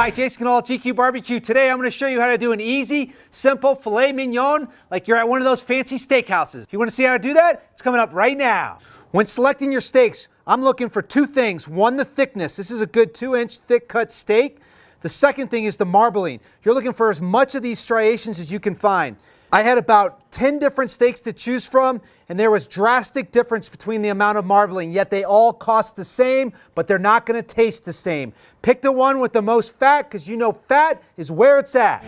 Hi, Jason All GQebbq. Today I'm going to show you how to do an easy, simple filet mignon like you're at one of those fancy steakhouses. If you want to see how to do that, it's coming up right now. When selecting your steaks, I'm looking for two things. One, the thickness. This is a good 2-inch thick cut steak. The second thing is the marbling. You're looking for as much of these striations as you can find. I had about 10 different steaks to choose from, and there was drastic difference between the amount of marbling, yet they all cost the same, but they're not going to taste the same. Pick the one with the most fat, because you know fat is where it's at.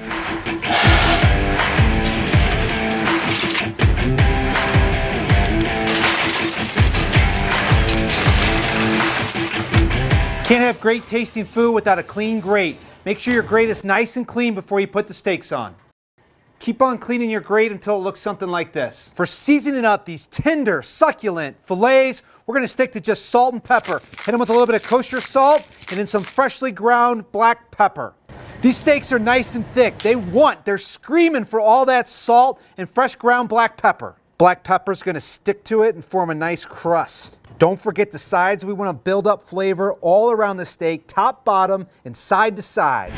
Can't have great tasting food without a clean grate. Make sure your grate is nice and clean before you put the steaks on. Keep on cleaning your grate until it looks something like this. For seasoning up these tender, succulent fillets, we're going to stick to just salt and pepper. Hit them with a little bit of kosher salt and then some freshly ground black pepper. These steaks are nice and thick. They're screaming for all that salt and fresh ground black pepper. Black pepper is going to stick to it and form a nice crust. Don't forget the sides. We want to build up flavor all around the steak, top, bottom, and side to side.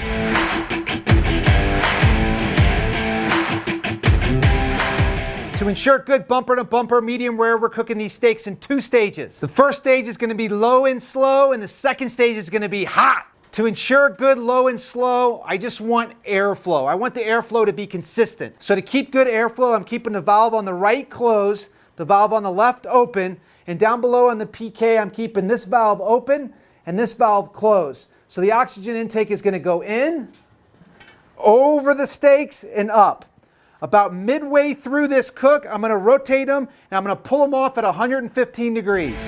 To ensure good bumper-to-bumper medium rare, we're cooking these steaks in 2 stages. The first stage is going to be low and slow, and the second stage is going to be hot. To ensure good low and slow, I just want airflow. I want the airflow to be consistent. So to keep good airflow, I'm keeping the valve on the right closed, the valve on the left open, and down below on the PK, I'm keeping this valve open and this valve closed. So the oxygen intake is going to go in, over the steaks, and up. About midway through this cook, I'm going to rotate them and I'm going to pull them off at 115 degrees.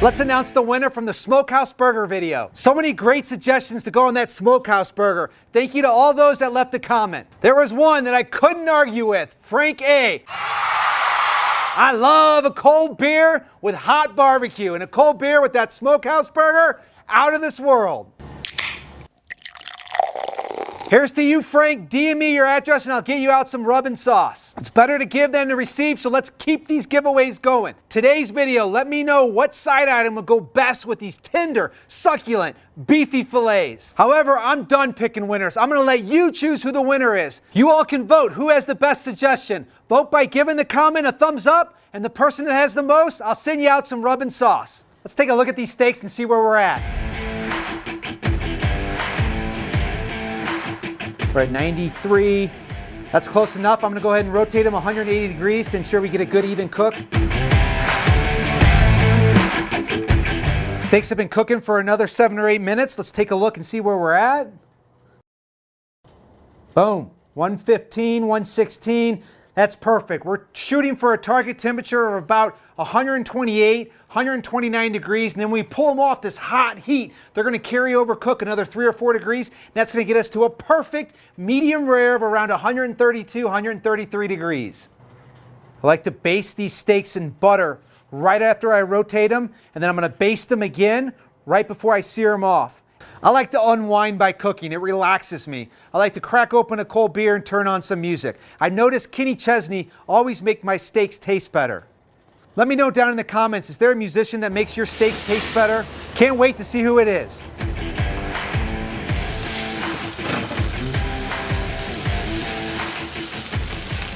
Let's announce the winner from the Smokehouse Burger video. So many great suggestions to go on that Smokehouse Burger. Thank you to all those that left a comment. There was one that I couldn't argue with, Frank A. I love a cold beer with hot barbecue, and a cold beer with that Smokehouse Burger, out of this world. Here's to you, Frank. DM me your address and I'll get you out some rub and sauce. It's better to give than to receive, so let's keep these giveaways going. Today's video, let me know what side item will go best with these tender, succulent, beefy fillets. However, I'm done picking winners. I'm going to let you choose who the winner is. You all can vote who has the best suggestion. Vote by giving the comment a thumbs up, and the person that has the most, I'll send you out some rub and sauce. Let's take a look at these steaks and see where we're at. We're at 93. That's close enough. I'm going to go ahead and rotate them 180 degrees to ensure we get a good even cook. Steaks have been cooking for another 7 or 8 minutes. Let's take a look and see where we're at. Boom. 115, 116. That's perfect. We're shooting for a target temperature of about 128, 129 degrees, and then we pull them off this hot heat. They're going to carry over cook another 3 or 4 degrees, and that's going to get us to a perfect medium rare of around 132, 133 degrees. I like to baste these steaks in butter right after I rotate them, and then I'm going to baste them again right before I sear them off. I like to unwind by cooking. It relaxes me. I like to crack open a cold beer and turn on some music. I notice Kenny Chesney always make my steaks taste better. Let me know down in the comments, is there a musician that makes your steaks taste better? Can't wait to see who it is.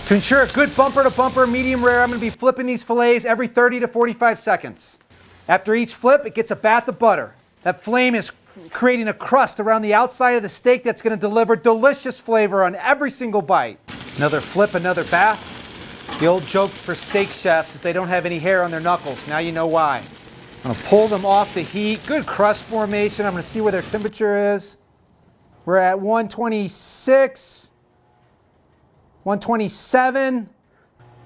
To ensure a good bumper-to-bumper medium rare, I'm going to be flipping these fillets every 30 to 45 seconds. After each flip, it gets a bath of butter. That flame is creating a crust around the outside of the steak that's going to deliver delicious flavor on every single bite. Another flip, another bath. The old joke for steak chefs is they don't have any hair on their knuckles. Now you know why. I'm going to pull them off the heat. Good crust formation. I'm going to see where their temperature is. We're at 126, 127.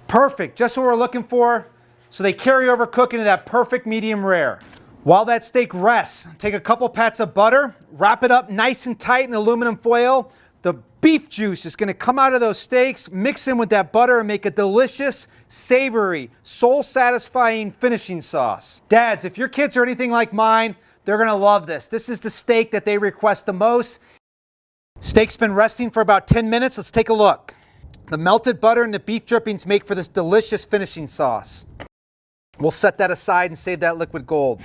Perfect. Just what we're looking for. So they carry over cook into that perfect medium rare. While that steak rests, take a couple pats of butter, wrap it up nice and tight in aluminum foil. The beef juice is going to come out of those steaks, mix in with that butter, and make a delicious, savory, soul-satisfying finishing sauce. Dads, if your kids are anything like mine, they're going to love this. This is the steak that they request the most. Steak's been resting for about 10 minutes. Let's take a look. The melted butter and the beef drippings make for this delicious finishing sauce. We'll set that aside and save that liquid gold.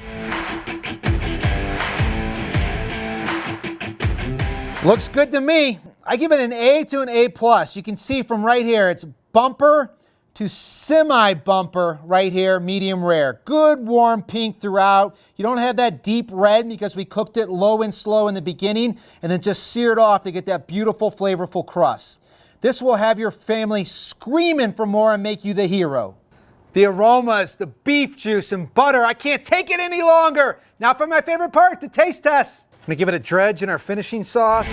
Looks good to me. I give it an A to an A+. You can see from right here, it's bumper to semi-bumper right here, medium rare. Good warm pink throughout. You don't have that deep red because we cooked it low and slow in the beginning and then just seared off to get that beautiful, flavorful crust. This will have your family screaming for more and make you the hero. The aromas, the beef juice and butter, I can't take it any longer. Now for my favorite part, the taste test. I'm gonna give it a dredge in our finishing sauce.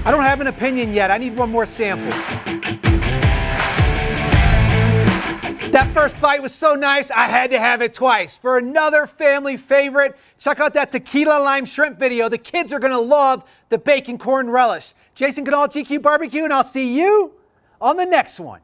I don't have an opinion yet. I need one more sample. That first bite was so nice, I had to have it twice. For another family favorite, check out that tequila lime shrimp video. The kids are gonna love the bacon corn relish. Jason Canal, GQuebbq, and I'll see you on the next one.